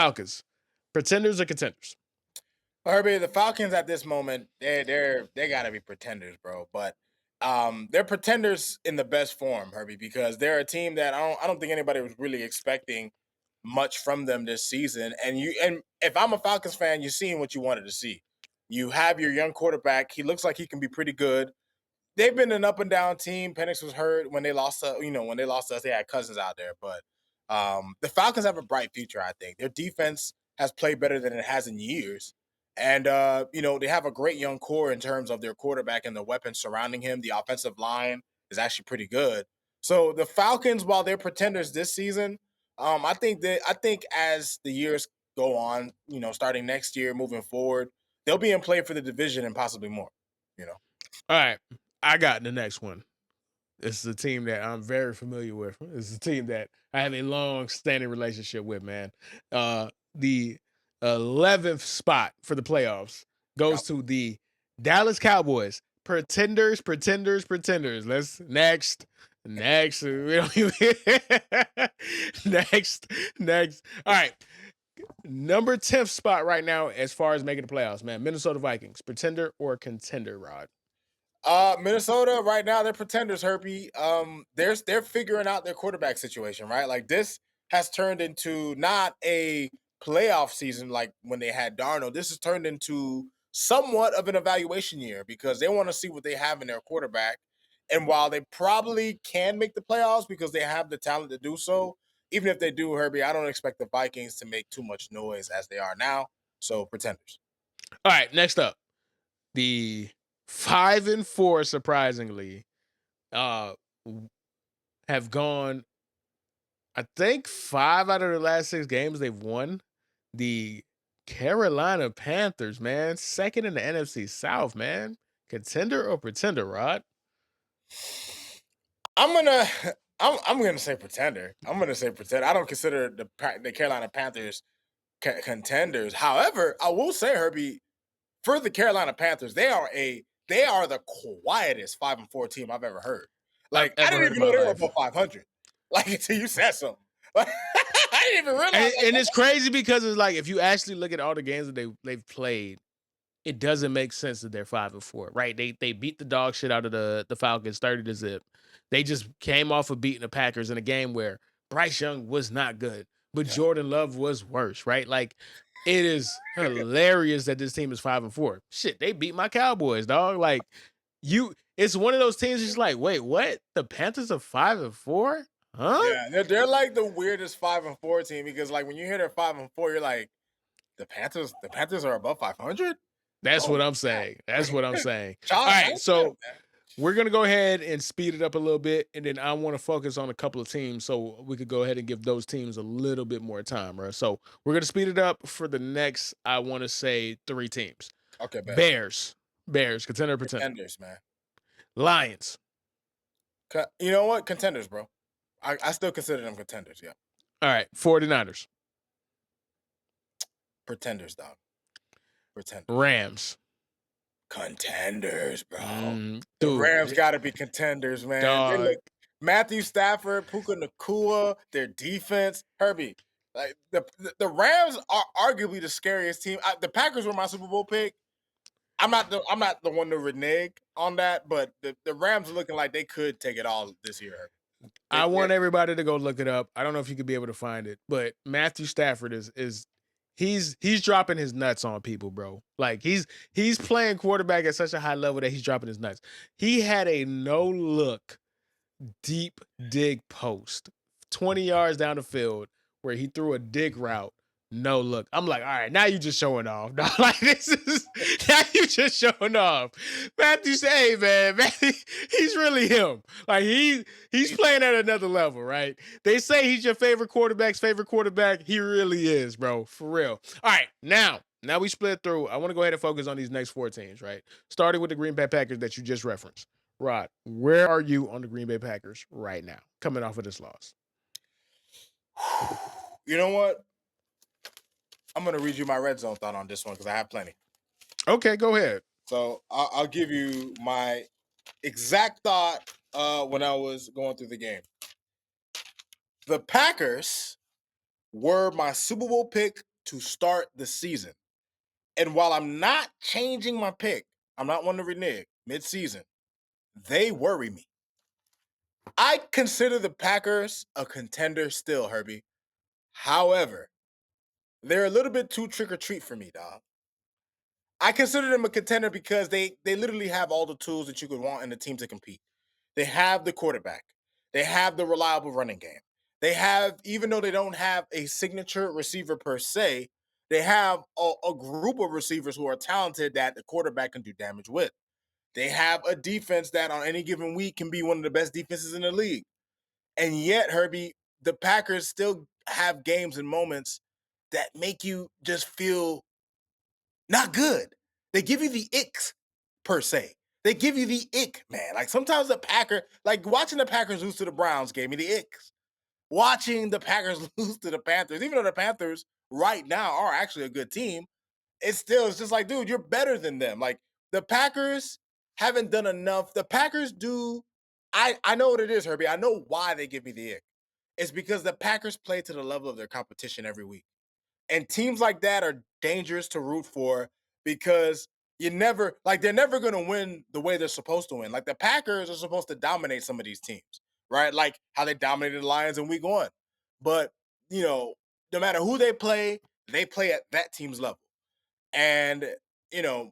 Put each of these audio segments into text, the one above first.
Falcons, pretenders or contenders? Herbie, the Falcons at this moment, they gotta be pretenders, bro. But they're pretenders in the best form, Herbie, because they're a team that I don't think anybody was really expecting much from them this season. And if I'm a Falcons fan, you're seeing what you wanted to see. You have your young quarterback. He looks like he can be pretty good. They've been an up and down team. Penix was hurt when they lost to, when they lost to us, they had Cousins out there. But the Falcons have a bright future, I think. Their defense has played better than it has in years. And they have a great young core in terms of their quarterback and the weapons surrounding him. The offensive line is actually pretty good. So the Falcons, while they're pretenders this season, I think as the years go on, starting next year, moving forward, they'll be in play for the division and possibly more. You know. All right, I got the next one. This is a team that I'm very familiar with. This is a team that I have a long-standing relationship with, man. The 11th spot for the playoffs goes Yep. to the Dallas Cowboys. Pretenders, pretenders, pretenders. Let's next. We don't even- next. All right. Number 10th spot right now as far as making the playoffs, man. Minnesota Vikings. Pretender or contender, Rod? Minnesota right now they're pretenders, Herpy. They're figuring out their quarterback situation, right? Like this has turned into not a playoff season like when they had Darnold. This has turned into somewhat of an evaluation year because they want to see what they have in their quarterback. And while they probably can make the playoffs because they have the talent to do so, even if they do, Herbie, I don't expect the Vikings to make too much noise as they are now. So pretenders. All right, next up. The 5-4, surprisingly, uh, have gone, I think 5 out of the last 6 games they've won. The Carolina Panthers, man, second in the NFC South, man. Contender or pretender, Rod? I'm gonna I'm gonna say pretender. I'm gonna say pretender. I don't consider the Carolina Panthers contenders. However, I will say, Herbie, for the Carolina Panthers, they are the quietest 5-4 team I've ever heard. I've Like I ever didn't heard in even my know they were life. above 500. Like until you said something. Like, I didn't even realize. And, Like, and it's crazy because it's like if you actually look at all the games that they've played, it doesn't make sense that they're 5-4, right? They beat the dog shit out of the Falcons 30-0. They just came off of beating the Packers in a game where Bryce Young was not good, but yeah. Jordan Love was worse, right? Like it is hilarious that this team is 5-4. Shit, they beat my Cowboys, dog. Like it's one of those teams. Just like, wait, what? The Panthers are 5-4, huh? Yeah, they're like the weirdest 5-4 team because like when you hear they're 5-4, you're like the Panthers are above 500. That's Oh what I'm snap! saying. That's what I'm saying. All Shout right, out to them, so man. we're gonna go ahead and speed it up a little bit, and then I want to focus on a couple of teams, so we could go ahead and give those teams a little bit more time, right? So we're gonna speed it up for the next, I want to say, 3 teams: Okay, bet. Bears, contender, pretender; Contenders, man. Lions, You know what? Contenders, bro. I still consider them contenders. Yeah, all right, 49ers, pretenders, dog. Pretenders. Rams. Contenders, bro. The Dude, Rams got to be contenders, man. They dog. look Matthew Stafford, Puka Nakua, their defense, Herbie. Like the Rams are arguably the scariest team. The Packers were my Super Bowl pick. I'm not the one to renege on that, but the Rams are looking like they could take it all this year. Herbie. I They're want everybody to go look it up. I don't know if you could be able to find it, but Matthew Stafford is he's dropping his nuts on people, bro. Like he's playing quarterback at such a high level that he's dropping his nuts. He had a no look deep dig post 20 yards down the field where he threw a dig route. No look. I'm like, all right, now you just showing off. Dog. Like this is now you just showing off. Matthew say, hey man, he's really him. Like he's playing at another level, right? They say he's your favorite quarterback's favorite quarterback. He really is, bro. For real. All right, now we split through. I want to go ahead and focus on these next 4 teams, right? Starting with the Green Bay Packers that you just referenced. Rod, where are you on the Green Bay Packers right now, coming off of this loss? You know what? I'm gonna read you my red zone thought on this one because I have plenty. Okay, go ahead. So I'll give you my exact thought when I was going through the game. The Packers were my Super Bowl pick to start the season. And while I'm not changing my pick, I'm not one to renege mid-season. They worry me. I consider the Packers a contender still, Herbie. However, they're a little bit too trick or treat for me, dog. I consider them a contender because they literally have all the tools that you could want in a team to compete. They have the quarterback. They have the reliable running game. They have, even though they don't have a signature receiver per se, they have a group of receivers who are talented that the quarterback can do damage with. They have a defense that on any given week can be one of the best defenses in the league. And yet, Herbie, the Packers still have games and moments that make you just feel not good. They give you the icks per se. They give you the ick, man. Like sometimes the Packer, like watching the Packers lose to the Browns gave me the icks. Watching the Packers lose to the Panthers, even though the Panthers right now are actually a good team, it's just like, dude, you're better than them. Like the Packers haven't done enough. The Packers do. I know what it is, Herbie. I know why they give me the ick. It's because the Packers play to the level of their competition every week. And teams like that are dangerous to root for because you never like they're never going to win the way they're supposed to win. Like the Packers are supposed to dominate some of these teams, right? Like how they dominated the Lions in week 1. But, you know, no matter who they play at that team's level. And, you know,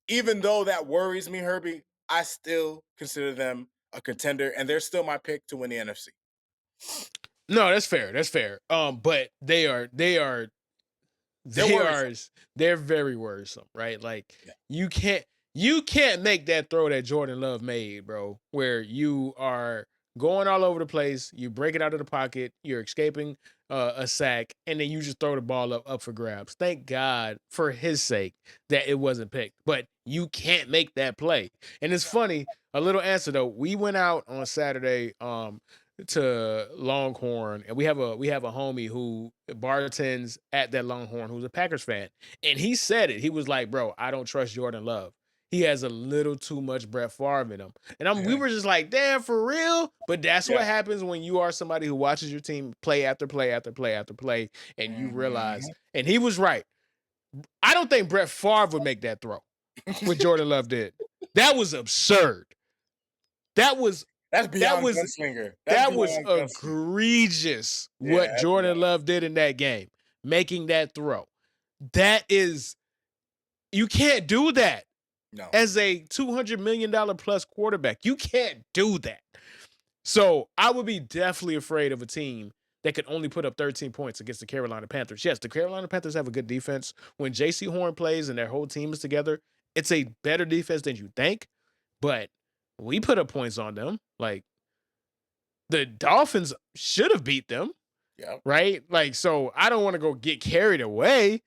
even though that worries me, Herbie, I still consider them a contender and they're still my pick to win the NFC. No, that's fair. That's fair. But They're they are worrisome. they're very worrisome, right? Like Yeah. you can't you can't make that throw that Jordan Love made, bro, where you are going all over the place, you break it out of the pocket, you're escaping a sack, and then you just throw the ball up for grabs. Thank God for his sake that it wasn't picked, but you can't make that play. And it's funny, a little answer though. We went out on Saturday to Longhorn, and we have a homie who bartends at that Longhorn who's a Packers fan, and he said it. He was like, "Bro, I don't trust Jordan Love. He has a little too much Brett Favre in him." And we were just like, "Damn, for real?" But that's what Yeah. happens when you are somebody who watches your team play after play after play after play, and you realize. Mhm. And he was right. I don't think Brett Favre would make that throw. What Jordan Love did, that was absurd. That was That's that beyond was gunslinger. That's that was beyond gunslinger. egregious Yeah, what that's beyond. Jordan Love did in that game, making that throw. That is, you can't do that No. as a $200 million plus quarterback. You can't do that. So I would be definitely afraid of a team that could only put up 13 points against the Carolina Panthers. Yes, the Carolina Panthers have a good defense. When JC Horn plays and their whole team is together, it's a better defense than you think. But we put up points on them. Like the Dolphins should have beat them, Yeah. right? Like, so I don't want to go get carried away.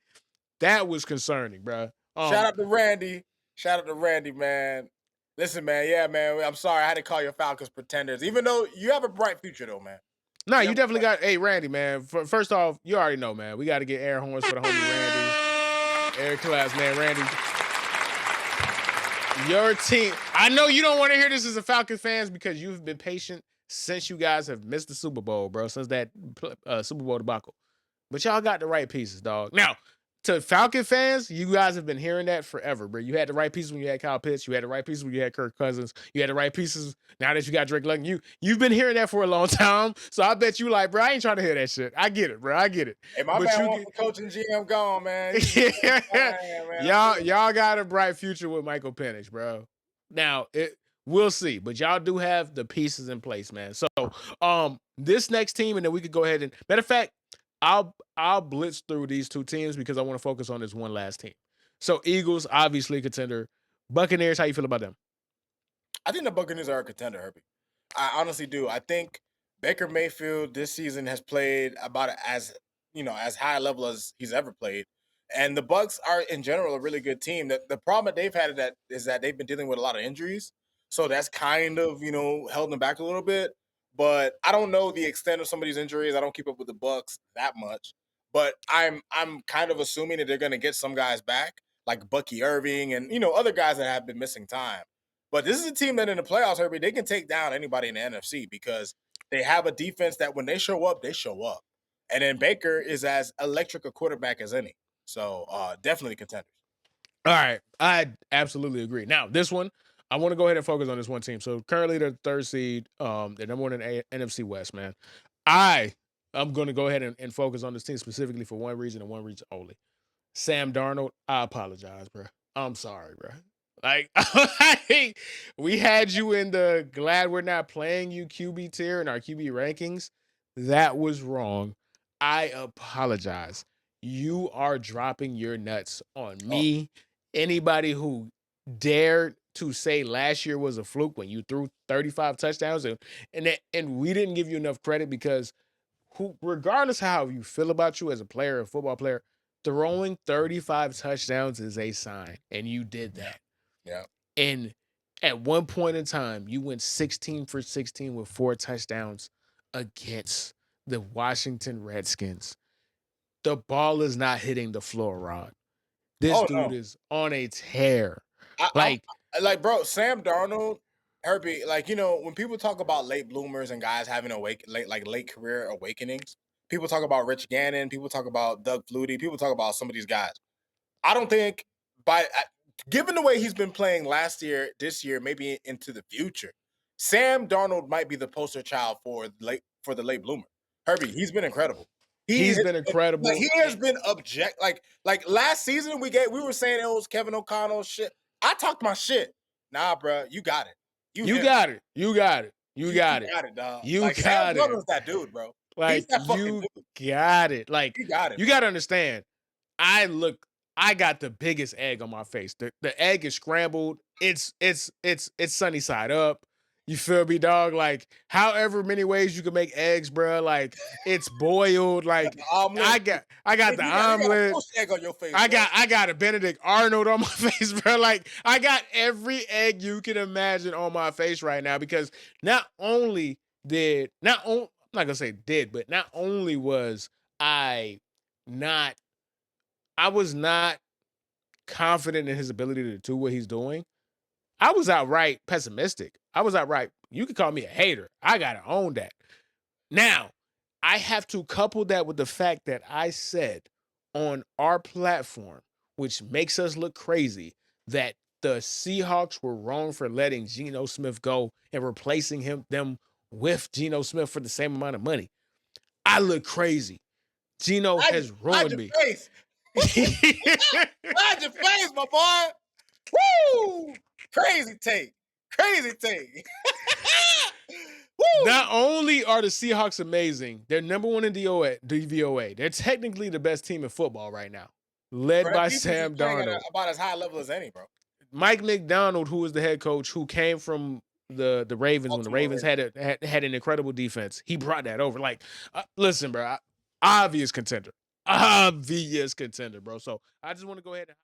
That was concerning, bro. Shout out to Randy. Shout out to Randy, man. Listen, man. Yeah, man. I'm sorry I had to call your Falcons pretenders, even though you have a bright future, though, man. No, You you have a definitely got. Hey, Randy, man. First off, you already know, man. We got to get air horns for the homie Randy. Air class, man. Randy, your team. I know you don't want to hear this as a Falcons fans because you've been patient since you guys have missed the Super Bowl, bro. Since that Super Bowl debacle. But y'all got the right pieces, dog. Now, to Falcon fans, you guys have been hearing that forever, bro. You had the right pieces when you had Kyle Pitts. You had the right pieces when you had Kirk Cousins. You had the right pieces now that you got Drake London. You've been hearing that for a long time. So I bet you like, bro, I ain't trying to hear that shit. I get it, bro. I get it. Hey, my But man you wants get the coach and GM gone, man. He's doing his thing, man. I'm y'all feeling it. y'all got a bright future with Michael Penix, bro. Now we'll see, but y'all do have the pieces in place, man. So this next team, and then we could go ahead and matter of fact, I'll blitz through these two teams because I want to focus on this one last team. So Eagles, obviously contender. Buccaneers, how you feel about them? I think the Buccaneers are a contender, Herbie. I honestly do. I think Baker Mayfield this season has played about as as high a level as he's ever played. And the Bucks are in general a really good team. The problem that they've had is that they've been dealing with a lot of injuries. So that's kind of, held them back a little bit. But I don't know the extent of some of these injuries. I don't keep up with the Bucks that much. But I'm kind of assuming that they're gonna get some guys back, like Bucky Irving and other guys that have been missing time. But this is a team that in the playoffs, Herbie, they can take down anybody in the NFC because they have a defense that when they show up, they show up. And then Baker is as electric a quarterback as any. So definitely contenders. All right, I absolutely agree. Now, this one, I want to go ahead and focus on this one team. So currently, the third seed, the number one in NFC West, man. I am going to go ahead and focus on this team specifically for one reason and one reason only. Sam Darnold, I apologize, bro. I'm sorry, bro. Like, we had you in the glad we're not playing you QB tier in our QB rankings. That was wrong. I apologize. You are dropping your nuts on Oh, me. Anybody who dared to say last year was a fluke when you threw 35 touchdowns and we didn't give you enough credit because who, regardless how you feel about you as a player, a football player, throwing 35 touchdowns is a sign, and you did yeah, that. yeah. And at one point in time, you went 16 for 16 with 4 touchdowns against the Washington Redskins. The ball is not hitting the floor, Rod. This Oh dude no. is on a tear. I'm Like, like, bro, Sam Darnold, Herbie, like, when people talk about late bloomers and guys having late career awakenings, people talk about Rich Gannon, people talk about Doug Flutie, people talk about some of these guys. I don't think given the way he's been playing last year, this year, maybe into the future, Sam Darnold might be the poster child for the late bloomer. Herbie, he's been incredible. He he's has been been, like incredible. he has been object like last season we were saying it was Kevin O'Connell shit. I talked my shit. Nah, bro, you got it. You You him. got it. You got it. You You got it. got it, dog. You Like Sam got it. Darnold's that dude, bro. He's Like, that fucking you dude. got it. Like, He got it, you bro. got to understand. I look, I got the biggest egg on my face. The egg is scrambled. It's sunny side up. You feel me, dog? Like, however many ways you can make eggs, bro. Like, it's boiled. You got Like, the omelet. I got the You got a omelet. post egg on your face, bro. I got a Benedict Arnold on my face, bro. Like, I got every egg you can imagine on my face right now because not only I'm not gonna say did, but not only was I not I was not confident in his ability to do what he's doing. I was outright pessimistic. I was outright, you could call me a hater. I gotta own that. Now, I have to couple that with the fact that I said on our platform, which makes us look crazy, that the Seahawks were wrong for letting Geno Smith go and replacing them with Geno Smith for the same amount of money. I look crazy. Geno Hide your, has hide ruined your me. face. Hide your face, my boy. Woo! Crazy take. Crazy take. Not Woo! only are the Seahawks amazing, they're number one in DVOA. They're technically the best team in football right now, led Bro, that by defense is Sam playing at Darnold. about as high a level as any, bro. Mike McDonald, who was the head coach, who came from the Ravens when the Baltimore Ravens Ravens. had an incredible defense. He brought that over. Like, listen, bro, obvious contender, bro. So I just want to go ahead and